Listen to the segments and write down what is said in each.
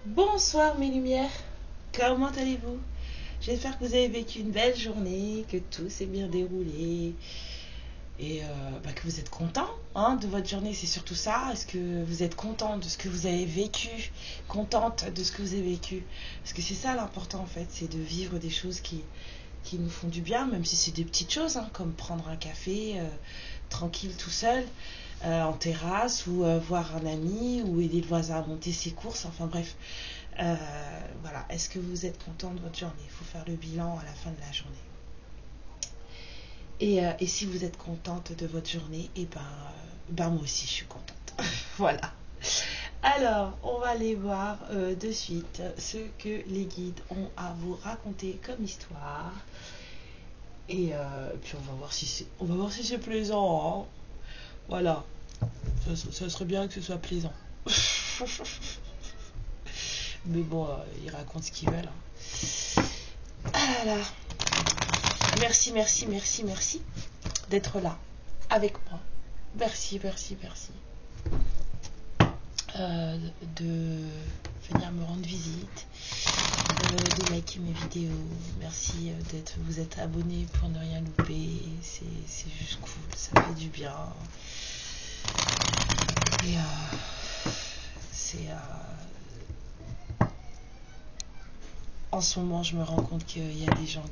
Bonsoir mes lumières, comment allez-vous? J'espère que vous avez vécu une belle journée, que tout s'est bien déroulé et que vous êtes content de votre journée, c'est surtout ça. Est-ce que vous êtes content de ce que vous avez vécu, contente de ce que vous avez vécu? Parce que c'est ça l'important en fait, c'est de vivre des choses qui nous font du bien, même si c'est des petites choses, comme prendre un café tranquille tout seul en terrasse, ou voir un ami, ou aider le voisin à monter ses courses, enfin bref. Voilà, est-ce que vous êtes content de votre journée? Il faut faire le bilan à la fin de la journée. Et si vous êtes contente de votre journée, moi aussi je suis contente. Voilà. Alors, on va aller voir de suite ce que les guides ont à vous raconter comme histoire. Et puis on va voir si c'est plaisant. Voilà. Ça serait bien que ce soit plaisant. Mais bon, ils racontent ce qu'ils veulent. Voilà. Merci d'être là avec moi. Merci. De venir me rendre visite, de liker mes vidéos. Merci vous êtes abonné pour ne rien louper. C'est juste cool, ça fait du bien. Et en ce moment, je me rends compte qu'il y a des gens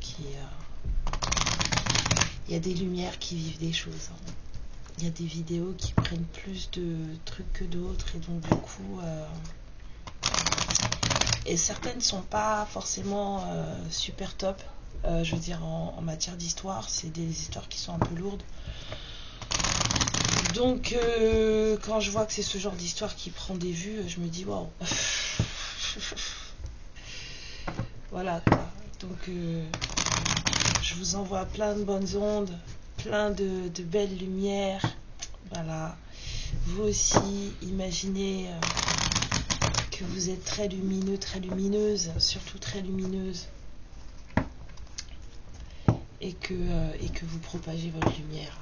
il y a des lumières qui vivent des choses. Il y a des vidéos qui prennent plus de trucs que d'autres, et donc du coup et certaines sont pas forcément super top. Je veux dire, en matière d'histoire, c'est des histoires qui sont un peu lourdes. Donc quand je vois que c'est ce genre d'histoire qui prend des vues, je me dis waouh. Voilà quoi. Donc je vous envoie plein de bonnes ondes, plein de belles lumières. Voilà. Vous aussi, imaginez que vous êtes très lumineux, très lumineuse, surtout très lumineuse. Et que vous propagez votre lumière.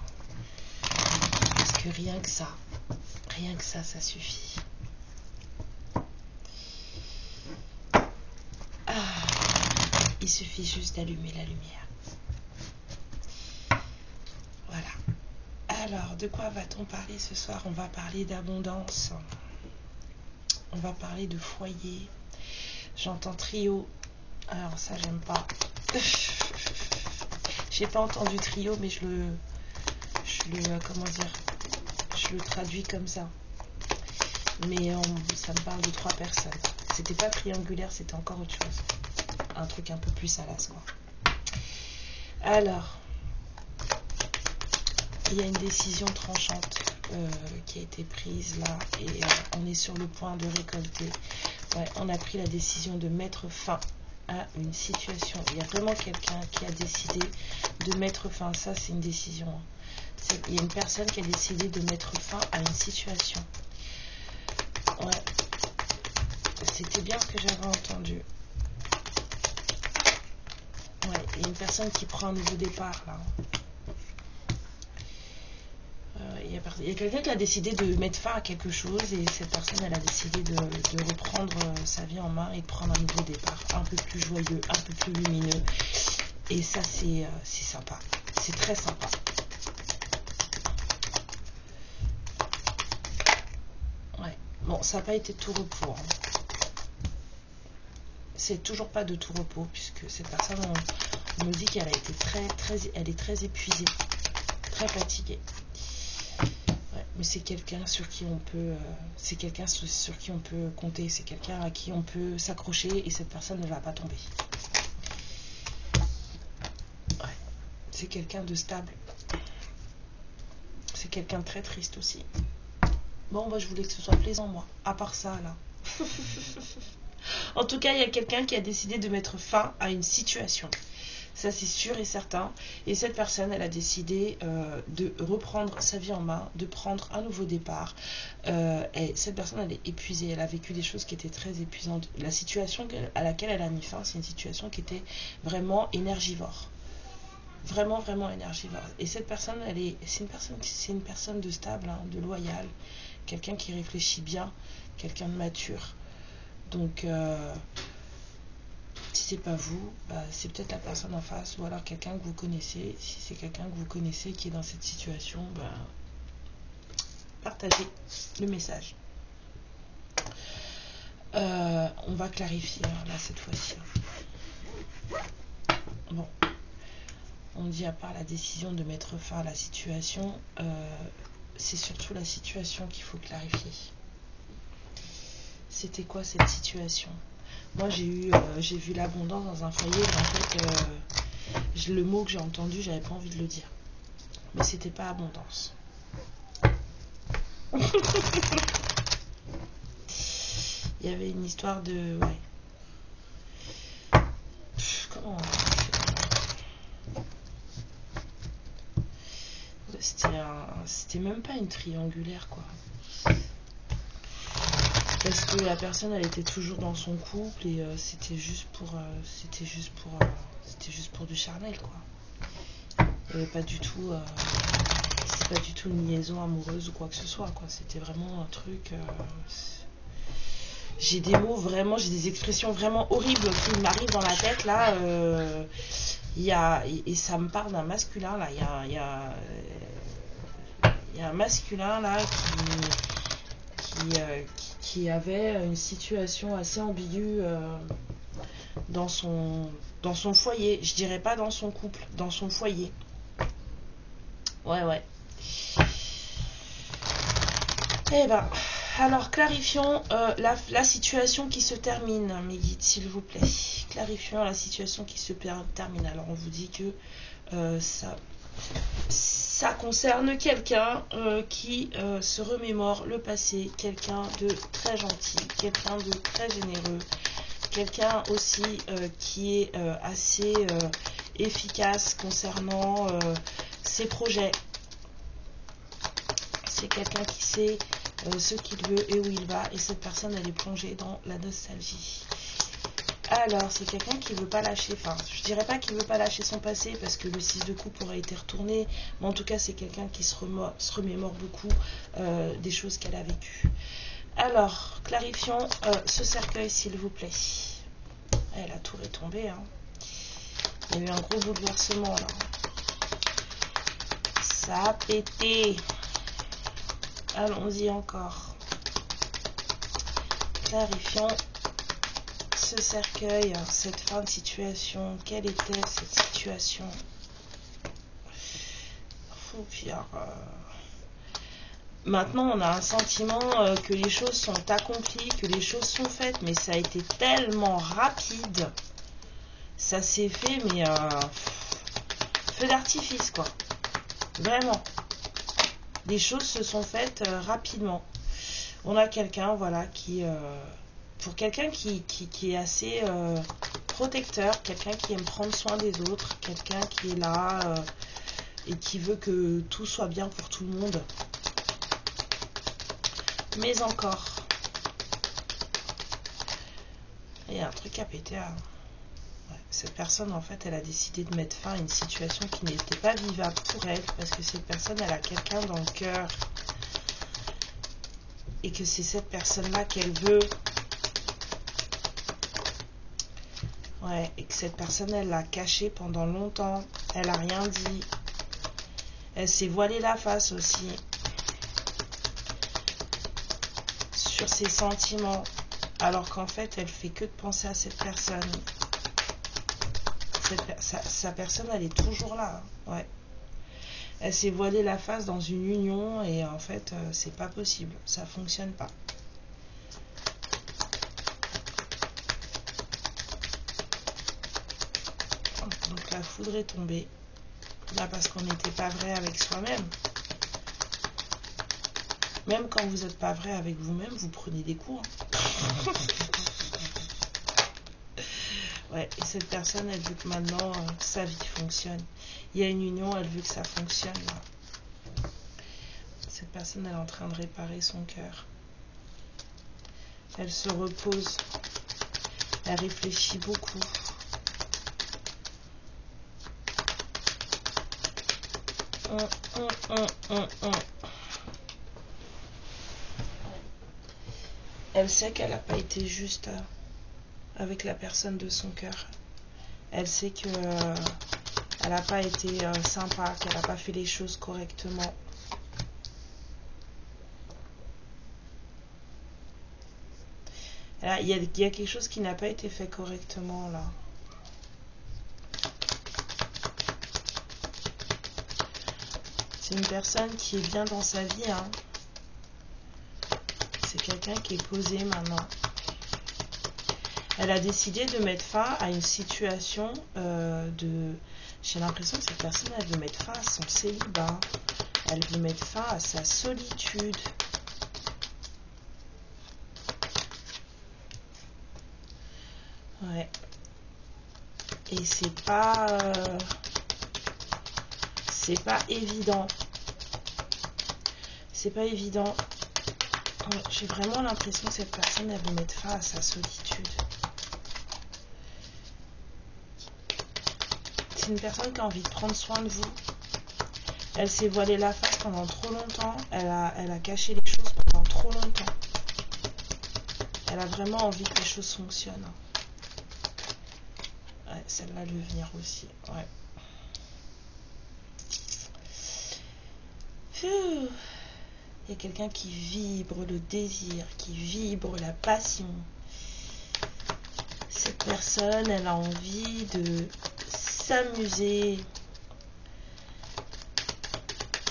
Parce que rien que ça, ça suffit. Il suffit juste d'allumer la lumière. Voilà. Alors, de quoi va-t-on parler ce soir? On va parler d'abondance. On va parler de foyer. J'entends trio. Alors ça, j'aime pas. J'ai pas entendu trio, mais je le traduis comme ça. Mais ça me parle de 3 personnes. C'était pas triangulaire, c'était encore autre chose. Un truc un peu plus salace, quoi. Alors, il y a une décision tranchante qui a été prise là, et on est sur le point de récolter. Ouais, on a pris la décision de mettre fin à une situation. Il y a vraiment quelqu'un qui a décidé de mettre fin. Ça, c'est une décision. Il y a une personne qui a décidé de mettre fin à une situation. Ouais. C'était bien ce que j'avais entendu. Ouais, il y a une personne qui prend un nouveau départ là. Il y a quelqu'un qui a décidé de mettre fin à quelque chose, et cette personne, elle a décidé de reprendre sa vie en main et de prendre un nouveau départ, un peu plus joyeux, un peu plus lumineux. Et ça, c'est sympa. C'est très sympa. Ouais. Bon, ça n'a pas été de tout repos. C'est toujours pas de tout repos, puisque cette personne, on me dit qu'elle a été elle est très épuisée, très fatiguée. Ouais, mais c'est quelqu'un sur qui on peut, compter. C'est quelqu'un à qui on peut s'accrocher, et cette personne ne va pas tomber. Ouais. C'est quelqu'un de stable. C'est quelqu'un de très triste aussi. Bon, je voulais que ce soit plaisant, moi. À part ça, là. En tout cas, il y a quelqu'un qui a décidé de mettre fin à une situation. Ça, c'est sûr et certain. Et cette personne, elle a décidé de reprendre sa vie en main, de prendre un nouveau départ. Et cette personne, elle est épuisée. Elle a vécu des choses qui étaient très épuisantes. La situation à laquelle elle a mis fin, c'est une situation qui était vraiment énergivore. Vraiment, vraiment énergivore. Et cette personne, c'est une personne de stable, hein, de loyale, quelqu'un qui réfléchit bien, quelqu'un de mature. Donc, si c'est pas vous, c'est peut-être la personne en face, ou alors quelqu'un que vous connaissez. Si c'est quelqu'un que vous connaissez qui est dans cette situation, partagez le message. On va clarifier là cette fois-ci. Bon, on dit à part la décision de mettre fin à la situation, c'est surtout la situation qu'il faut clarifier. C'était quoi cette situation? Moi j'ai vu l'abondance dans un foyer, mais en fait le mot que j'ai entendu, j'avais pas envie de le dire. Mais c'était pas abondance. Il y avait une histoire de... Ouais. Comment... C'était même pas une triangulaire, quoi. Parce que la personne, elle était toujours dans son couple et c'était juste pour du charnel, quoi. Il n'y avait pas du tout... c'est pas du tout une liaison amoureuse ou quoi que ce soit, quoi. C'était vraiment un truc... j'ai des mots vraiment, j'ai des expressions vraiment horribles qui m'arrivent dans la tête là. Et ça me parle d'un masculin là. Il y a un masculin là qui avait une situation assez ambiguë dans son foyer. Je dirais pas dans son couple, dans son foyer. Ouais. Eh ben, alors clarifions la situation qui se termine, mes guides, s'il vous plaît. Clarifions la situation qui se termine. Alors on vous dit que ça concerne quelqu'un qui se remémore le passé, quelqu'un de très gentil, quelqu'un de très généreux, quelqu'un aussi qui est assez efficace concernant ses projets. C'est quelqu'un qui sait ce qu'il veut et où il va, et cette personne elle est plongée dans la nostalgie. Alors c'est quelqu'un qui veut pas lâcher, enfin je dirais pas qu'il veut pas lâcher son passé parce que le 6 de coupe aurait été retourné, mais en tout cas c'est quelqu'un qui se remémore beaucoup des choses qu'elle a vécues. Alors clarifions ce cercueil s'il vous plaît. La tour est tombée, hein. Il y a eu un gros bouleversement là. Ça a pété. Allons-y encore. Clarifions ce cercueil, cette fin de situation. Quelle était cette situation? Maintenant, on a un sentiment que les choses sont accomplies, que les choses sont faites, mais ça a été tellement rapide. Ça s'est fait, mais feu d'artifice, quoi. Vraiment. Les choses se sont faites rapidement. On a quelqu'un, voilà, qui... pour quelqu'un qui est assez protecteur, quelqu'un qui aime prendre soin des autres, quelqu'un qui est là et qui veut que tout soit bien pour tout le monde. Mais encore, il y a un truc à péter. Hein. Ouais, cette personne, en fait, elle a décidé de mettre fin à une situation qui n'était pas vivable pour elle, parce que cette personne, elle a quelqu'un dans le cœur. Et que c'est cette personne-là qu'elle veut. Ouais, et que cette personne, elle l'a caché pendant longtemps. Elle a rien dit. Elle s'est voilée la face aussi. Sur ses sentiments. Alors qu'en fait, elle fait que de penser à cette personne. Sa personne, elle est toujours là. Ouais. Elle s'est voilée la face dans une union et en fait, c'est pas possible. Ça fonctionne pas. Donc la foudre est tombée. Là, parce qu'on n'était pas vrai avec soi-même. Même quand vous n'êtes pas vrai avec vous-même, vous prenez des coups. Hein. Ouais, et cette personne, elle veut que maintenant sa vie fonctionne. Il y a une union, elle veut que ça fonctionne. Là. Cette personne, elle est en train de réparer son cœur. Elle se repose. Elle réfléchit beaucoup. Elle sait qu'elle n'a pas été juste avec la personne de son cœur. Elle sait que elle n'a pas été sympa, qu'elle n'a pas fait les choses correctement. Il y a quelque chose qui n'a pas été fait correctement là. C'est une personne qui est bien dans sa vie. Hein. C'est quelqu'un qui est posé maintenant. Elle a décidé de mettre fin à une situation de... J'ai l'impression que cette personne, elle veut mettre fin à son célibat. Elle veut mettre fin à sa solitude. Ouais. Et c'est pas évident. C'est pas évident. J'ai vraiment l'impression que cette personne, elle veut mettre fin à sa solitude. C'est une personne qui a envie de prendre soin de vous. Elle s'est voilée la face pendant trop longtemps. Elle a caché les choses pendant trop longtemps. Elle a vraiment envie que les choses fonctionnent. Ouais, celle-là, elle veut venir aussi. Ouais. Phew. Il y a quelqu'un qui vibre le désir, qui vibre la passion. Cette personne, elle a envie de s'amuser.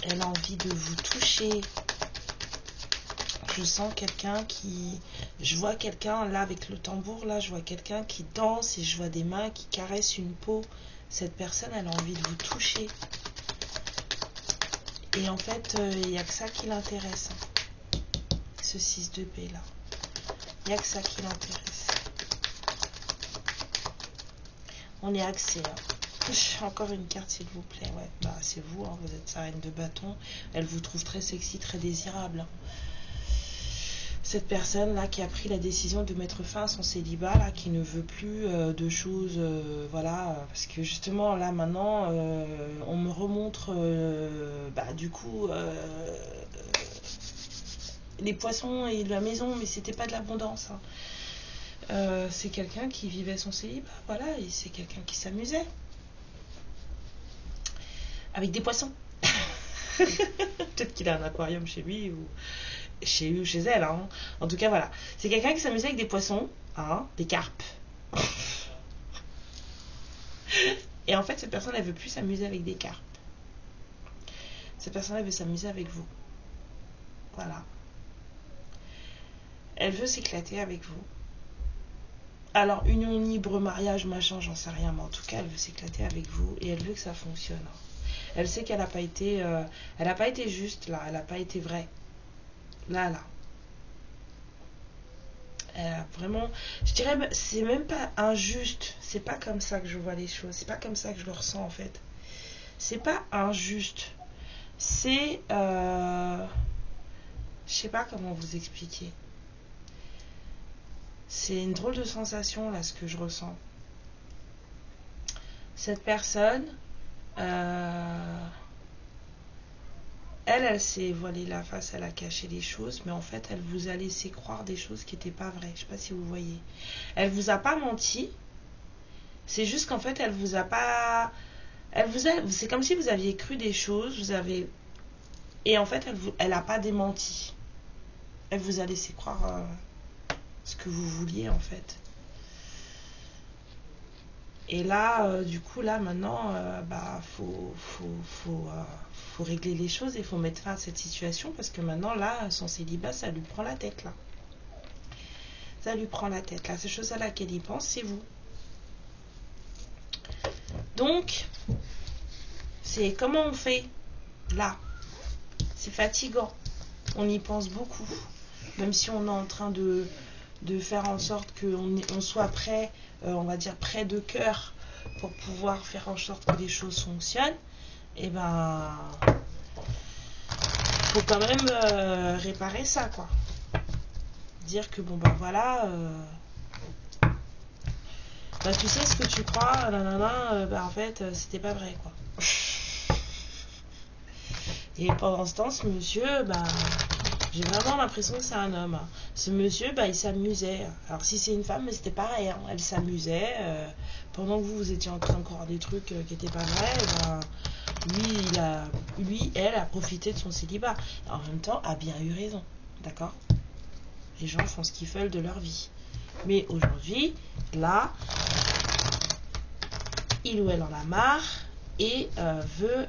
Elle a envie de vous toucher. Je sens quelqu'un qui... Je vois quelqu'un, là, avec le tambour, là, je vois quelqu'un qui danse et je vois des mains qui caressent une peau. Cette personne, elle a envie de vous toucher. Et en fait, il n'y a que ça qui l'intéresse. Hein. Ce 6 de paix, là. Il n'y a que ça qui l'intéresse. On est axé. Hein. Encore une carte, s'il vous plaît. Ouais, bah, c'est vous, hein, vous êtes sa reine de bâton. Elle vous trouve très sexy, très désirable. Hein. Cette personne-là qui a pris la décision de mettre fin à son célibat, là, qui ne veut plus de choses, voilà, parce que justement, là, maintenant, on me remontre, du coup, les poissons et la maison, mais c'était pas de l'abondance. Hein. C'est quelqu'un qui vivait son célibat, voilà, et c'est quelqu'un qui s'amusait. Avec des poissons. Peut-être qu'il a un aquarium chez lui ou chez elle. Hein. En tout cas, voilà. C'est quelqu'un qui s'amusait avec des poissons, hein, des carpes. Et en fait, cette personne, elle veut plus s'amuser avec des carpes. Cette personne, elle veut s'amuser avec vous. Voilà. Elle veut s'éclater avec vous. Alors, union libre, mariage, machin, j'en sais rien, mais en tout cas, elle veut s'éclater avec vous et elle veut que ça fonctionne. Elle sait qu'elle n'a pas été, juste là, elle n'a pas été vraie. Là. Elle a vraiment, je dirais, c'est même pas injuste. C'est pas comme ça que je vois les choses. C'est pas comme ça que je le ressens en fait. C'est pas injuste. C'est, je sais pas comment vous expliquer. C'est une drôle de sensation là, ce que je ressens. Cette personne, elle s'est voilée la face, elle a caché les choses, mais en fait, elle vous a laissé croire des choses qui n'étaient pas vraies. Je ne sais pas si vous voyez. Elle vous a pas menti. C'est juste qu'en fait, elle vous a pas... C'est comme si vous aviez cru des choses, et en fait, elle a pas démenti. Elle vous a laissé croire ce que vous vouliez, en fait. Et là, du coup, là, maintenant, faut régler les choses et il faut mettre fin à cette situation parce que maintenant, là, son célibat, ça lui prend la tête, là. Ça lui prend la tête. La seule chose à laquelle il pense, c'est vous. Donc, c'est comment on fait, là. C'est fatigant. On y pense beaucoup. Même si on est en train de faire en sorte qu'on soit prêt, on va dire prêt de cœur pour pouvoir faire en sorte que les choses fonctionnent, et ben faut quand même réparer ça, quoi. Dire que bon ben voilà, tu sais ce que tu crois, en fait c'était pas vrai, quoi. Et pendant ce temps, ce monsieur, bah, j'ai vraiment l'impression que c'est un homme. Ce monsieur, bah, il s'amusait. Alors si c'est une femme, mais c'était pareil. Hein. Elle s'amusait. Pendant que vous étiez en train de croire des trucs qui n'étaient pas vrais, bah, elle a profité de son célibat. En même temps, a bien eu raison. D'accord? Les gens font ce qu'ils veulent de leur vie. Mais aujourd'hui, là, il ou elle en a marre et veut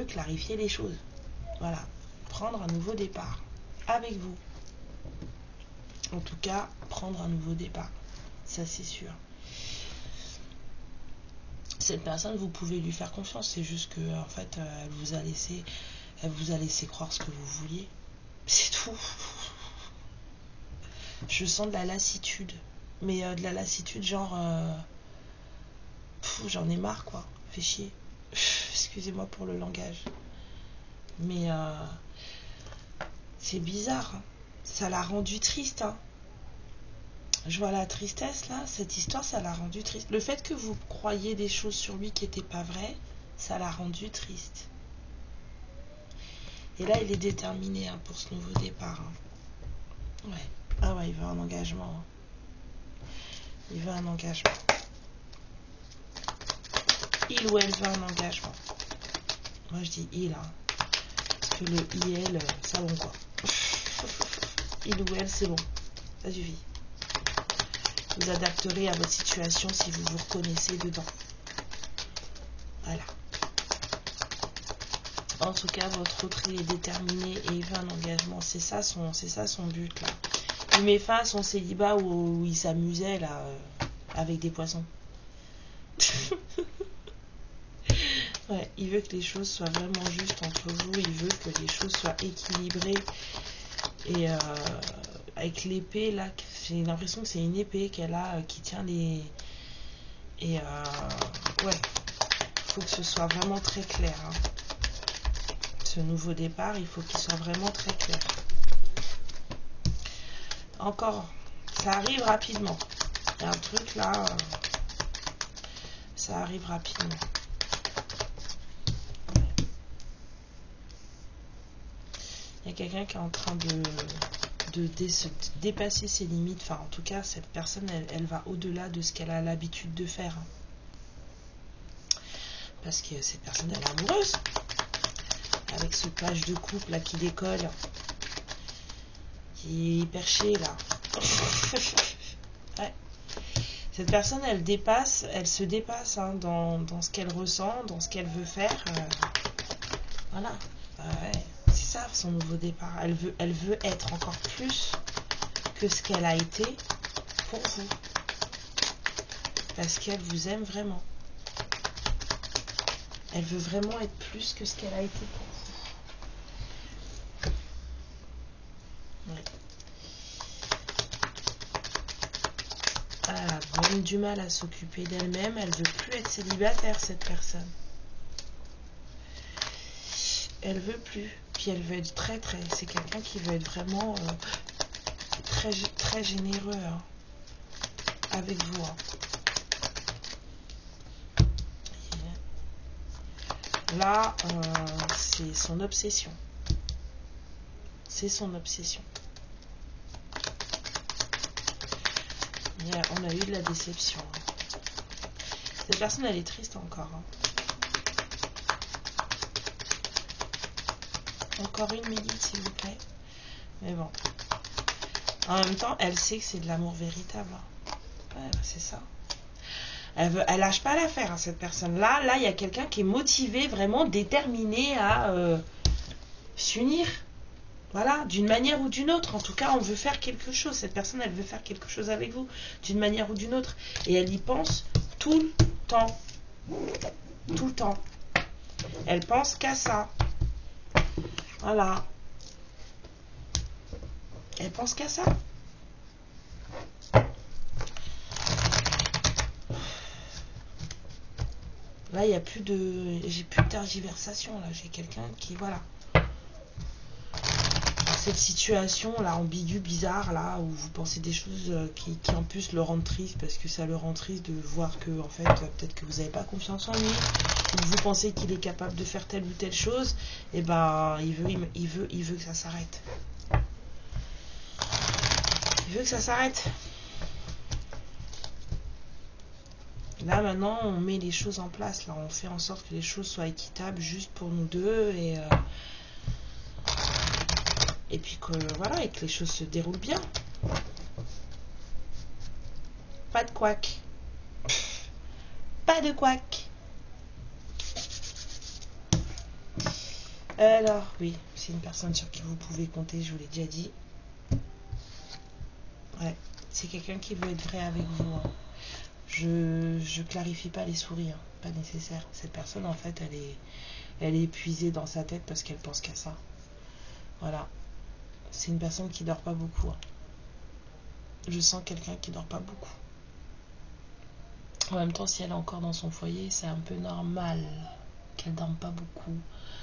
clarifier les choses. Voilà. Prendre un nouveau départ. Avec vous. En tout cas, prendre un nouveau départ. Ça, c'est sûr. Cette personne, vous pouvez lui faire confiance. C'est juste que, en fait, elle vous a laissé croire ce que vous vouliez. C'est tout. Je sens de la lassitude. Mais de la lassitude, genre... j'en ai marre, quoi. Fait chier. Excusez-moi pour le langage. Mais c'est bizarre. Hein. Ça l'a rendu triste. Hein. Je vois la tristesse, là. Cette histoire, ça l'a rendu triste. Le fait que vous croyiez des choses sur lui qui n'étaient pas vraies, ça l'a rendu triste. Et là, il est déterminé hein, pour ce nouveau départ. Hein. Ouais. Ah ouais, il veut un engagement. Hein. Il veut un engagement. Il ou elle veut un engagement. Moi, je dis il. Hein. Parce que le il, ça bon quoi. Il ou elle, c'est bon. Ça suffit. Vous adapterez à votre situation si vous vous reconnaissez dedans. Voilà. En tout cas, votre autre il est déterminé et il veut un engagement. C'est ça son but là. Il met fin à son célibat où il s'amusait là avec des poissons. Ouais, il veut que les choses soient vraiment justes entre vous. Il veut que les choses soient équilibrées. Et avec l'épée là, j'ai l'impression que c'est une épée qu'elle a qui tient les... Et ouais, il faut que ce soit vraiment très clair. Hein. Ce nouveau départ, il faut qu'il soit vraiment très clair. Encore, ça arrive rapidement. Il y a un truc là, ça arrive rapidement. Il y a quelqu'un qui est en train de dépasser ses limites. Enfin, en tout cas, cette personne, elle va au-delà de ce qu'elle a l'habitude de faire. Parce que cette personne, elle est amoureuse. Avec ce page de couple là qui décolle. Qui est perché là. Ouais. Cette personne, elle se dépasse hein, dans ce qu'elle ressent, dans ce qu'elle veut faire. Voilà. Ouais. C'est ça son nouveau départ. Elle veut être encore plus que ce qu'elle a été pour vous. Parce qu'elle vous aime vraiment. Elle veut vraiment être plus que ce qu'elle a été pour vous. Ouais. Elle a même du mal à s'occuper d'elle-même. Elle veut plus être célibataire, cette personne. Elle veut plus. Puis elle veut être très. C'est quelqu'un qui veut être vraiment très généreux hein, avec vous. Hein. Là, c'est son obsession. C'est son obsession. On a eu de la déception. Hein. Cette personne, elle est triste encore. Hein. Encore une minute, s'il vous plaît. Mais bon. En même temps, elle sait que c'est de l'amour véritable. Ouais, c'est ça. Elle lâche pas l'affaire, hein, cette personne-là. Là, il y a quelqu'un qui est motivé, vraiment déterminé à s'unir. Voilà, d'une manière ou d'une autre. En tout cas, on veut faire quelque chose. Cette personne, elle veut faire quelque chose avec vous, d'une manière ou d'une autre. Et elle y pense tout le temps. Tout le temps. Elle pense qu'à ça. Voilà. Elle pense qu'à ça. Là, il n'y a plus de... J'ai plus de tergiversation, là. J'ai quelqu'un qui... Voilà. cette situation là ambiguë, bizarre là, où vous pensez des choses qui en plus le rendent triste, parce que ça le rend triste de voir que en fait peut-être que vous n'avez pas confiance en lui, ou vous pensez qu'il est capable de faire telle ou telle chose, et ben il veut que ça s'arrête. Il veut que ça s'arrête. Là maintenant on met les choses en place, là on fait en sorte que les choses soient équitables juste pour nous deux, et puis que voilà, et que les choses se déroulent bien. Pas de couac. Pas de couac. Alors oui, c'est une personne sur qui vous pouvez compter, je vous l'ai déjà dit. Ouais, c'est quelqu'un qui veut être vrai avec vous, hein. Je clarifie pas les souris, hein, pas nécessaire. Cette personne en fait elle est épuisée dans sa tête parce qu'elle pense qu'à ça. Voilà. C'est une personne qui dort pas beaucoup, hein. Je sens quelqu'un qui dort pas beaucoup. En même temps, si elle est encore dans son foyer, c'est un peu normal qu'elle dorme pas beaucoup.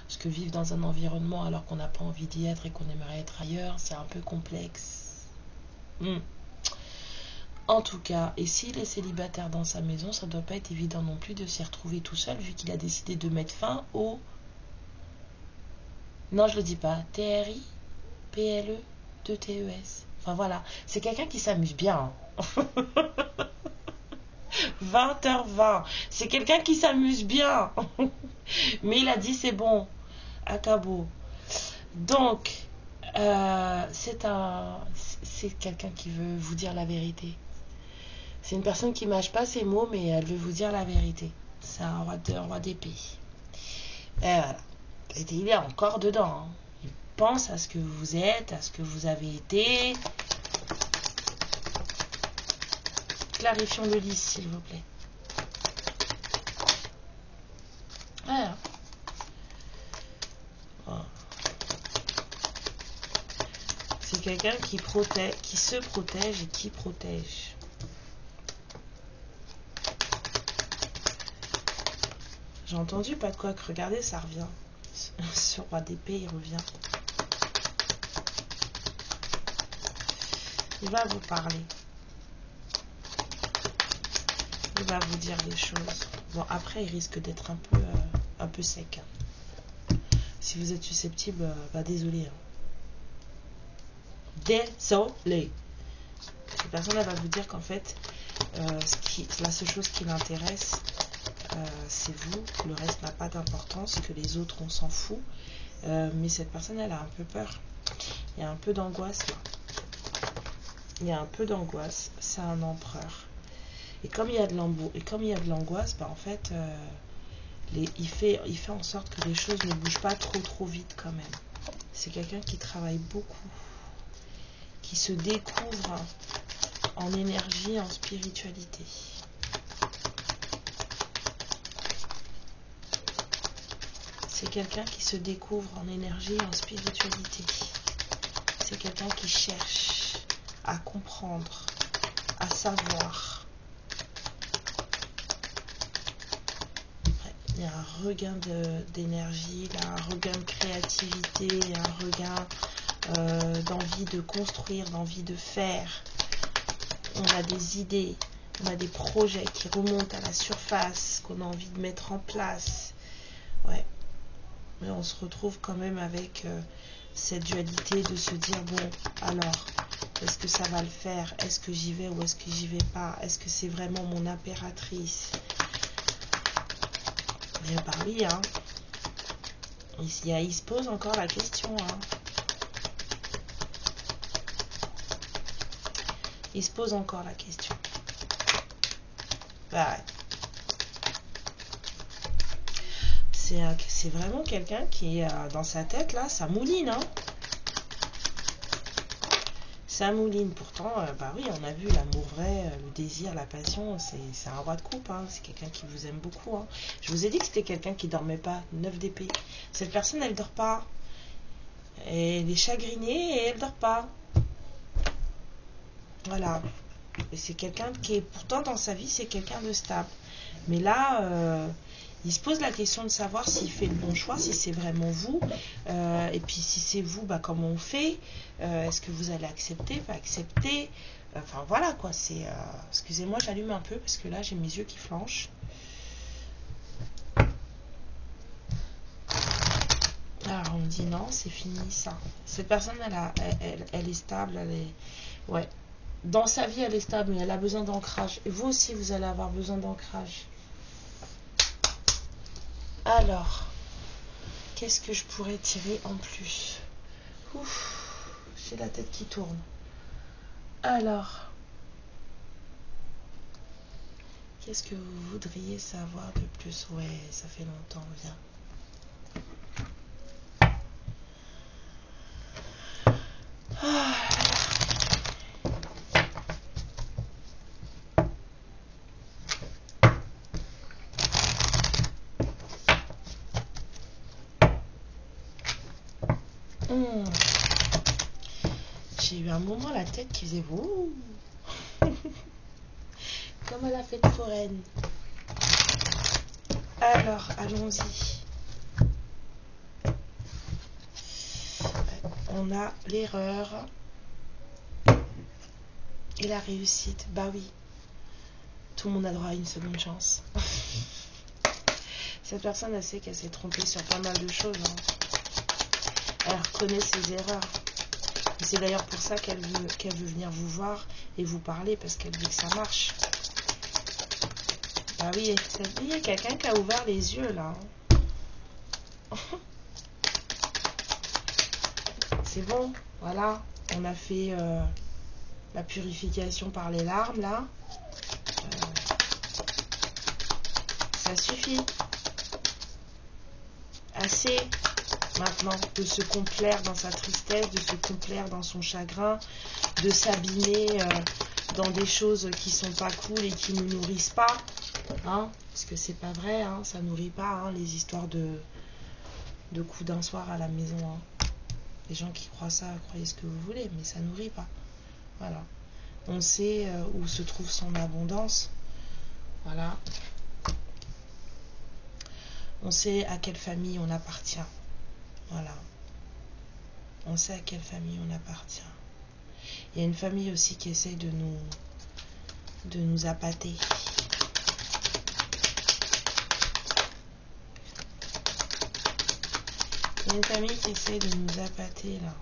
Parce que vivre dans un environnement alors qu'on n'a pas envie d'y être et qu'on aimerait être ailleurs, c'est un peu complexe. En tout cas, et s'il est célibataire dans sa maison, ça doit pas être évident non plus de s'y retrouver tout seul, vu qu'il a décidé de mettre fin au... Non, je le dis pas. TRI, PLE, 2TES. Enfin voilà, c'est quelqu'un qui s'amuse bien, hein. 20h20, c'est quelqu'un qui s'amuse bien. Mais il a dit c'est bon, à Cabo. Donc, c'est quelqu'un qui veut vous dire la vérité. C'est une personne qui mâche pas ses mots, mais elle veut vous dire la vérité. C'est un roi d'épée. Et voilà. Et il est encore dedans, hein. Il pense à ce que vous êtes, à ce que vous avez été. Clarifions le lys, s'il vous plaît. Voilà. Voilà. C'est quelqu'un qui protège, qui se protège et qui protège. J'ai entendu pas de quoi que regardez, ça revient. Ce roi d'épée, il revient. Il va vous parler. Il va vous dire les choses. Bon, après, il risque d'être un peu sec, hein. Si vous êtes susceptible, bah désolé, hein. Désolé. Cette personne, elle va vous dire qu'en fait, la seule chose qui l'intéresse, c'est vous. Le reste n'a pas d'importance, que les autres, on s'en fout. Mais cette personne, elle a un peu peur. Il y a un peu d'angoisse, là. Il y a un peu d'angoisse. C'est un empereur. Et comme il y a de l'angoisse, bah en fait, il fait en sorte que les choses ne bougent pas trop vite quand même. C'est quelqu'un qui travaille beaucoup, qui se découvre en énergie, en spiritualité. C'est quelqu'un qui se découvre en énergie, en spiritualité. C'est quelqu'un qui cherche à comprendre, à savoir. Il y a un regain d'énergie, un regain de créativité, un regain d'envie de construire, d'envie de faire. On a des idées, on a des projets qui remontent à la surface, qu'on a envie de mettre en place. Ouais. Mais on se retrouve quand même avec cette dualité de se dire, bon, alors, est-ce que ça va le faire? Est-ce que j'y vais ou est-ce que j'y vais pas? Est-ce que c'est vraiment mon impératrice? Bien par oui, hein. Il se pose encore la question, hein. Il se pose encore la question. Bah ouais. C'est vraiment quelqu'un qui est dans sa tête, là, ça mouline, hein. Ça mouline. Pourtant, bah oui, on a vu l'amour vrai, le désir, la passion, c'est un roi de coupe, hein. C'est quelqu'un qui vous aime beaucoup, hein. Je vous ai dit que c'était quelqu'un qui dormait pas, 9 d'épée. Cette personne, elle dort pas. Elle est chagrinée et elle dort pas. Voilà. Et c'est quelqu'un qui est, pourtant dans sa vie, c'est quelqu'un de stable. Mais là, il se pose la question de savoir s'il fait le bon choix, si c'est vraiment vous. Et puis si c'est vous, bah, comment on fait? Est-ce que vous allez accepter, pas accepter? Enfin voilà quoi, c'est... excusez-moi, j'allume un peu parce que là j'ai mes yeux qui flanchent. Alors on me dit non, c'est fini ça. Cette personne, elle est stable, elle est... Ouais. Dans sa vie, elle est stable, mais elle a besoin d'ancrage. Et vous aussi, vous allez avoir besoin d'ancrage. Alors, qu'est-ce que je pourrais tirer en plus? Ouf, j'ai la tête qui tourne. Alors, qu'est-ce que vous voudriez savoir de plus? Ouais, ça fait longtemps, viens. Ah. J'ai eu un moment la tête qui faisait ouh. Comme à la fête foraine. Alors, allons-y. On a l'erreur et la réussite. Bah oui, tout le monde a droit à une seconde chance. Cette personne, elle sait qu'elle s'est trompée sur pas mal de choses. Hein. Elle reconnaît ses erreurs. C'est d'ailleurs pour ça qu'elle veut venir vous voir et vous parler, parce qu'elle veut que ça marche. Ah oui, il y a quelqu'un qui a ouvert les yeux là. C'est bon, voilà. On a fait la purification par les larmes là. Ça suffit. Assez maintenant de se complaire dans sa tristesse, de se complaire dans son chagrin, de s'abîmer dans des choses qui sont pas cool et qui ne nous nourrissent pas, hein, parce que c'est pas vrai, hein, ça nourrit pas, hein, les histoires de coups d'un soir à la maison, hein. Les gens qui croient ça, croyez ce que vous voulez, mais ça nourrit pas. Voilà, on sait où se trouve son abondance, voilà, on sait à quelle famille on appartient. Voilà. On sait à quelle famille on appartient. Il y a une famille aussi qui essaie de nous appâter. Il y a une famille qui essaie de nous appâter là.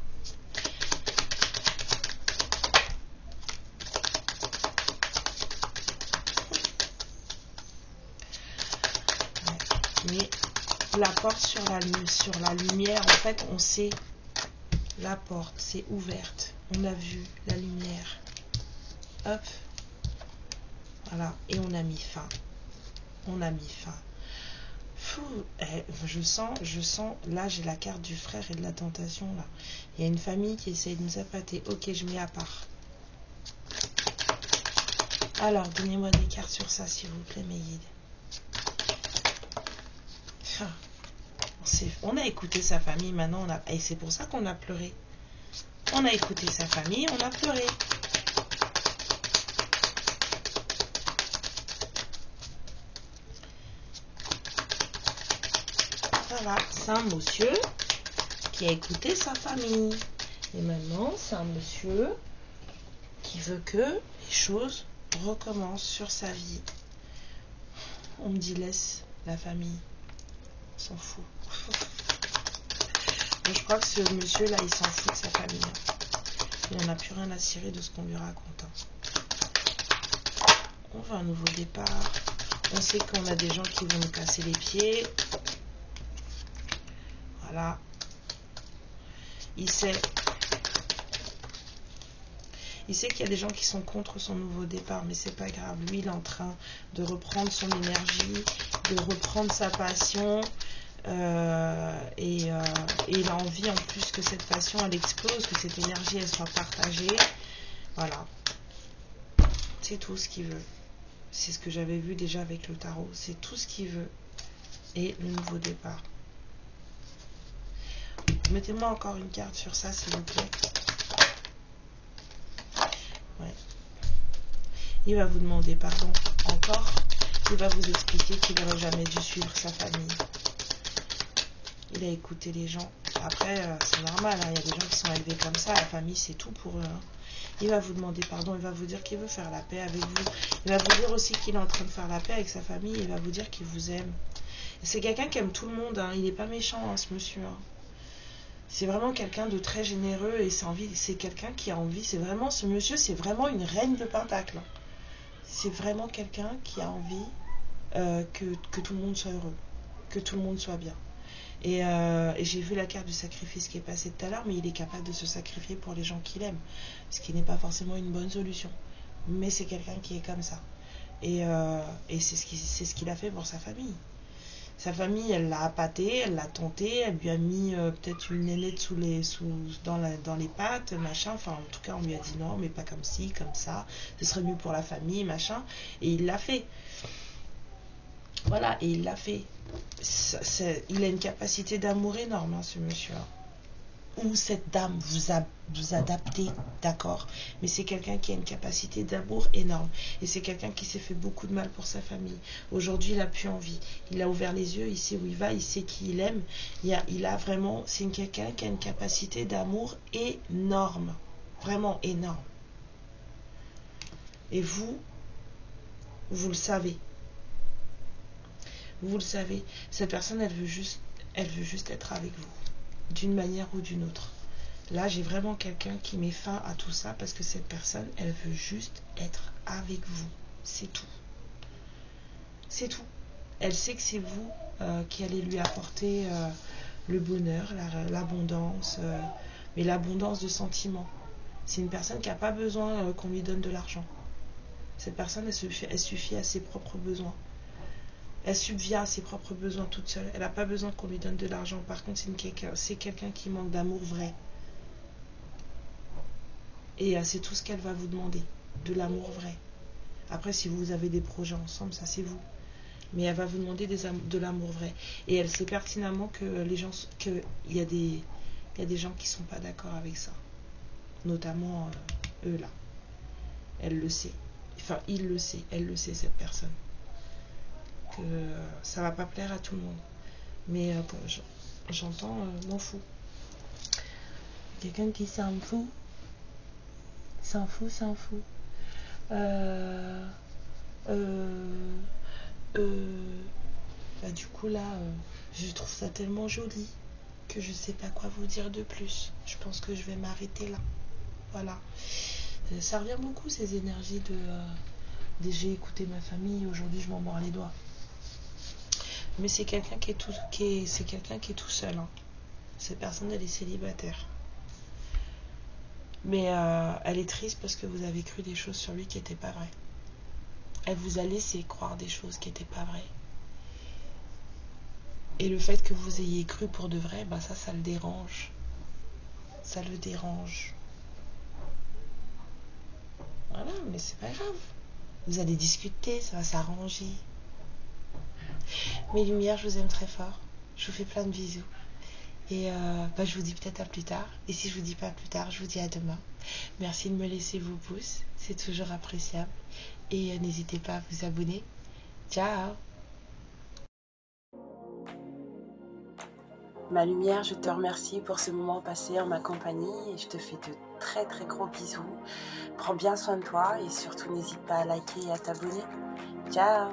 Ouais. Mais la porte sur la lumière, en fait, on sait, la porte, c'est ouverte. On a vu la lumière. Hop. Voilà. Et on a mis fin. On a mis fin. Fou. Je sens, là, j'ai la carte du frère et de la tentation, là. Il y a une famille qui essaie de nous appâter. Ok, je mets à part. Alors, donnez-moi des cartes sur ça, s'il vous plaît, mes guides. On a écouté sa famille, maintenant et c'est pour ça qu'on a pleuré. On a écouté sa famille, on a pleuré. Voilà, c'est un monsieur qui a écouté sa famille. Et maintenant, c'est un monsieur qui veut que les choses recommencent sur sa vie. On me dit laisse la famille. On s'en fout. Je crois que ce monsieur là, il s'en fout de sa famille. Il n'en a plus rien à cirer de ce qu'on lui raconte. On veut un nouveau départ. On sait qu'on a des gens qui vont nous casser les pieds. Voilà. Il sait qu'il y a des gens qui sont contre son nouveau départ, mais c'est pas grave. Lui, il est en train de reprendre son énergie, de reprendre sa passion. Et il a envie en plus que cette passion elle explose, que cette énergie elle soit partagée. Voilà, c'est tout ce qu'il veut. C'est ce que j'avais vu déjà avec le tarot, c'est tout ce qu'il veut. Et le nouveau départ. Mettez-moi encore une carte sur ça, s'il vous plaît. Ouais. Il va vous demander pardon encore. Il va vous expliquer qu'il n'aurait jamais dû suivre sa famille. Il a écouté les gens. Après, c'est normal, hein, il y a des gens qui sont élevés comme ça. La famille, c'est tout pour eux. Hein. Il va vous demander pardon, il va vous dire qu'il veut faire la paix avec vous. Il va vous dire aussi qu'il est en train de faire la paix avec sa famille. Il va vous dire qu'il vous aime. C'est quelqu'un qui aime tout le monde. Hein. Il n'est pas méchant, hein, ce monsieur. Hein. C'est vraiment quelqu'un de très généreux et c'est quelqu'un qui a envie. C'est vraiment, ce monsieur, c'est vraiment une reine de pentacle. C'est vraiment quelqu'un qui a envie que tout le monde soit heureux, que tout le monde soit bien. Et j'ai vu la carte du sacrifice qui est passée tout à l'heure, mais il est capable de se sacrifier pour les gens qu'il aime, ce qui n'est pas forcément une bonne solution. Mais c'est quelqu'un qui est comme ça. Et c'est ce qu'il a fait pour sa famille. Sa famille, elle l'a appâté, elle l'a tenté, elle lui a mis peut-être une nénette dans les pattes, machin. Enfin, en tout cas, on lui a dit non, mais pas comme ci, comme ça. Ce serait mieux pour la famille, machin. Et il l'a fait. Voilà, et il l'a fait. Il a une capacité d'amour énorme, hein, ce monsieur. Ou cette dame, vous adaptez, d'accord, mais c'est quelqu'un qui a une capacité d'amour énorme. Et c'est quelqu'un qui s'est fait beaucoup de mal pour sa famille. Aujourd'hui, il n'a plus envie. Il a ouvert les yeux, il sait où il va, il sait qui il aime. Il a vraiment, c'est quelqu'un qui a une capacité d'amour énorme. Vraiment énorme. Et vous le savez. Vous le savez. Cette personne, elle veut juste être avec vous. D'une manière ou d'une autre. Là, j'ai vraiment quelqu'un qui met fin à tout ça parce que cette personne, elle veut juste être avec vous. C'est tout. C'est tout. Elle sait que c'est vous qui allez lui apporter le bonheur, l'abondance, mais l'abondance de sentiments. C'est une personne qui n'a pas besoin qu'on lui donne de l'argent. Cette personne, elle suffit à ses propres besoins. Elle subvient à ses propres besoins toute seule. Elle n'a pas besoin qu'on lui donne de l'argent. Par contre, c'est quelqu'un qui manque d'amour vrai. Et c'est tout ce qu'elle va vous demander. De l'amour vrai. Après, si vous avez des projets ensemble, ça c'est vous. Mais elle va vous demander de l'amour vrai. Et elle sait pertinemment qu'il y a des gens qui ne sont pas d'accord avec ça. Notamment eux là. Elle le sait. Enfin, il le sait. Elle le sait, cette personne. Que ça va pas plaire à tout le monde. Mais j'entends, m'en fous. Quelqu'un qui s'en fout. S'en fout. Du coup là, je trouve ça tellement joli que je sais pas quoi vous dire de plus. Je pense que je vais m'arrêter là. Voilà. Ça revient beaucoup ces énergies de j'ai écouté ma famille, aujourd'hui je m'en mords les doigts. Mais c'est quelqu'un qui est tout seul. Hein. Cette personne, elle est célibataire. Mais elle est triste parce que vous avez cru des choses sur lui qui n'étaient pas vraies. Elle vous a laissé croire des choses qui n'étaient pas vraies. Et le fait que vous ayez cru pour de vrai, bah ça le dérange. Ça le dérange. Voilà, mais c'est pas grave. Vous allez discuter, ça va s'arranger. Mes lumières, je vous aime très fort. Je vous fais plein de bisous. Et je vous dis peut-être à plus tard. Et si je vous dis pas plus tard, je vous dis à demain. Merci de me laisser vos pouces. C'est toujours appréciable. Et n'hésitez pas à vous abonner. Ciao. Ma lumière, je te remercie pour ce moment passé en ma compagnie. Et je te fais de très très gros bisous. Prends bien soin de toi et surtout n'hésite pas à liker et à t'abonner. Ciao.